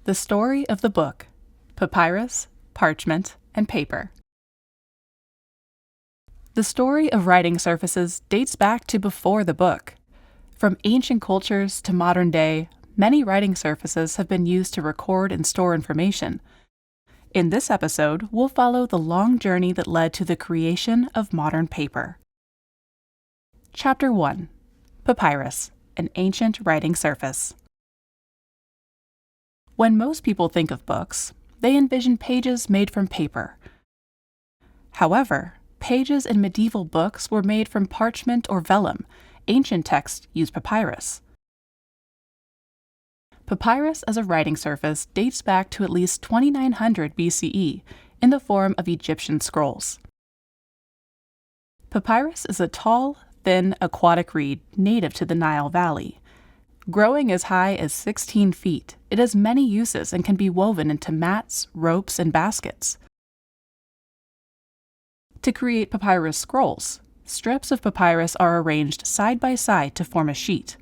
The story of the book, Papyrus, Parchment, and Paper. The story of writing surfaces dates back to before the book. From ancient cultures to modern day, many writing surfaces have been used to record and store information. In this episode, we'll follow the long journey that led to the creation of modern paper. Chapter 1. Papyrus, an ancient writing surface. When most people think of books, they envision pages made from paper. However, pages in medieval books were made from parchment or vellum. Ancient texts used papyrus. Papyrus as a writing surface dates back to at least 2900 BCE in the form of Egyptian scrolls. Papyrus is a tall, thin, aquatic reed native to the Nile Valley. Growing as high as 16 feet, it has many uses and can be woven into mats, ropes, and baskets. To create papyrus scrolls, strips of papyrus are arranged side by side to form a sheet.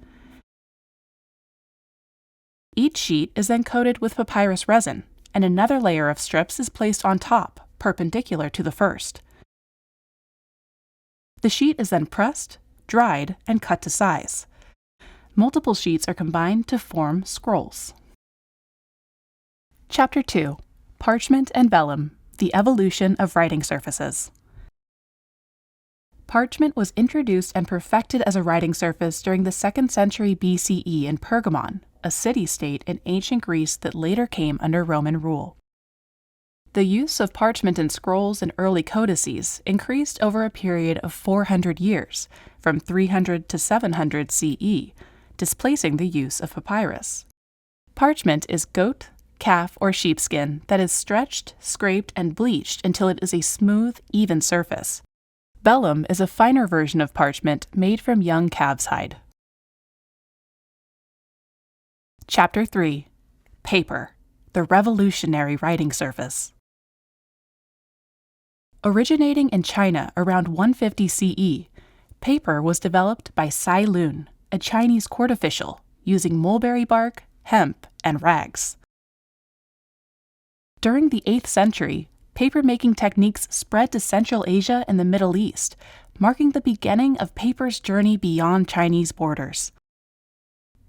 Each sheet is then coated with papyrus resin, and another layer of strips is placed on top, perpendicular to the first. The sheet is then pressed, dried, and cut to size. Multiple sheets are combined to form scrolls. Chapter 2. Parchment and Vellum, the Evolution of Writing Surfaces. Parchment was introduced and perfected as a writing surface during the 2nd century BCE in Pergamon, a city-state in ancient Greece that later came under Roman rule. The use of parchment in scrolls and early codices increased over a period of 400 years, from 300 to 700 CE, displacing the use of papyrus. Parchment is goat, calf, or sheepskin that is stretched, scraped, and bleached until it is a smooth, even surface. Vellum is a finer version of parchment made from young calf's hide. Chapter 3. Paper, the revolutionary writing surface. Originating in China around 150 CE, paper was developed by Sai Lun, a Chinese court official, using mulberry bark, hemp, and rags. During the 8th century, paper-making techniques spread to Central Asia and the Middle East, marking the beginning of paper's journey beyond Chinese borders.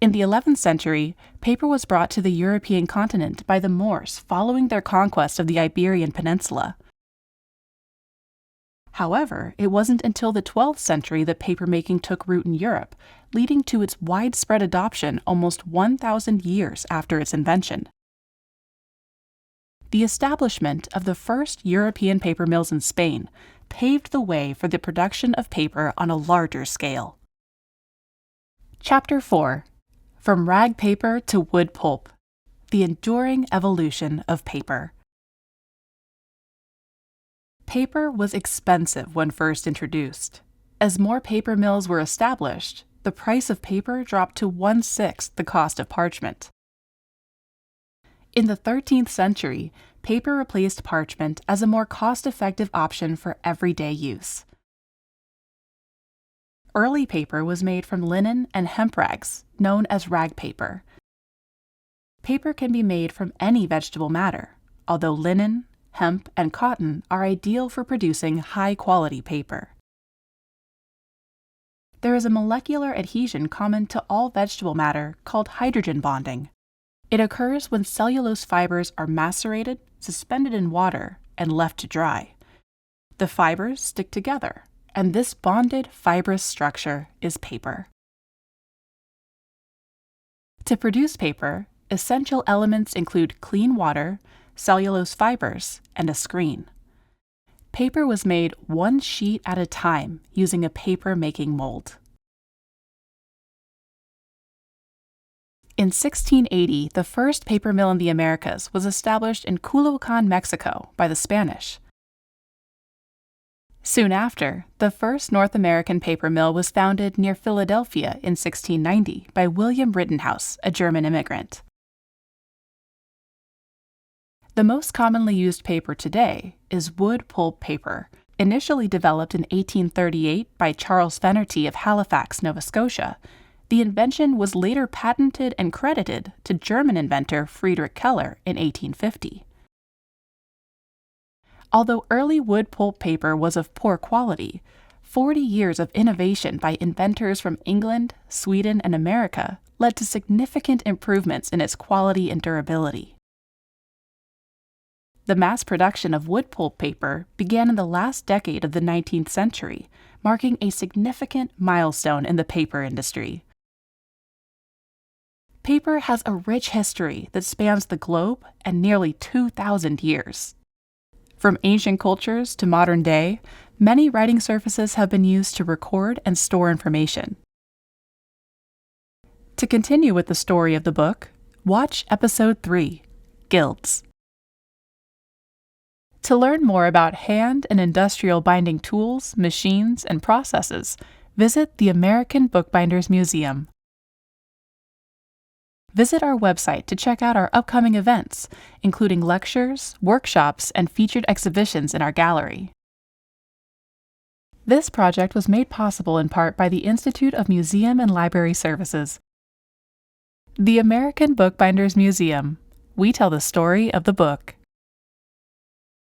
In the 11th century, paper was brought to the European continent by the Moors following their conquest of the Iberian Peninsula. However, it wasn't until the 12th century that papermaking took root in Europe, leading to its widespread adoption almost 1,000 years after its invention. The establishment of the first European paper mills in Spain paved the way for the production of paper on a larger scale. Chapter 4. From rag paper to wood pulp, the enduring evolution of paper. Paper was expensive when first introduced. As more paper mills were established, the price of paper dropped to 1/6 the cost of parchment. In the 13th century, paper replaced parchment as a more cost-effective option for everyday use. Early paper was made from linen and hemp rags, known as rag paper. Paper can be made from any vegetable matter, although linen, hemp, and cotton are ideal for producing high-quality paper. There is a molecular adhesion common to all vegetable matter called hydrogen bonding. It occurs when cellulose fibers are macerated, suspended in water, and left to dry. The fibers stick together, and this bonded fibrous structure is paper. To produce paper, essential elements include clean water, cellulose fibers, and a screen. Paper was made one sheet at a time using a paper-making mold. In 1680, the first paper mill in the Americas was established in Culhuacan, Mexico, by the Spanish. Soon after, the first North American paper mill was founded near Philadelphia in 1690 by William Rittenhouse, a German immigrant. The most commonly used paper today is wood pulp paper, initially developed in 1838 by Charles Fennerty of Halifax, Nova Scotia. The invention was later patented and credited to German inventor Friedrich Keller in 1850. Although early wood pulp paper was of poor quality, 40 years of innovation by inventors from England, Sweden, and America led to significant improvements in its quality and durability. The mass production of wood pulp paper began in the last decade of the 19th century, marking a significant milestone in the paper industry. Paper has a rich history that spans the globe and nearly 2,000 years. From ancient cultures to modern day, many writing surfaces have been used to record and store information. To continue with the story of the book, watch Episode 3, Guilds. To learn more about hand and industrial binding tools, machines, and processes, visit the American Bookbinders Museum. Visit our website to check out our upcoming events, including lectures, workshops, and featured exhibitions in our gallery. This project was made possible in part by the Institute of Museum and Library Services. The American Bookbinders Museum. We tell the story of the book.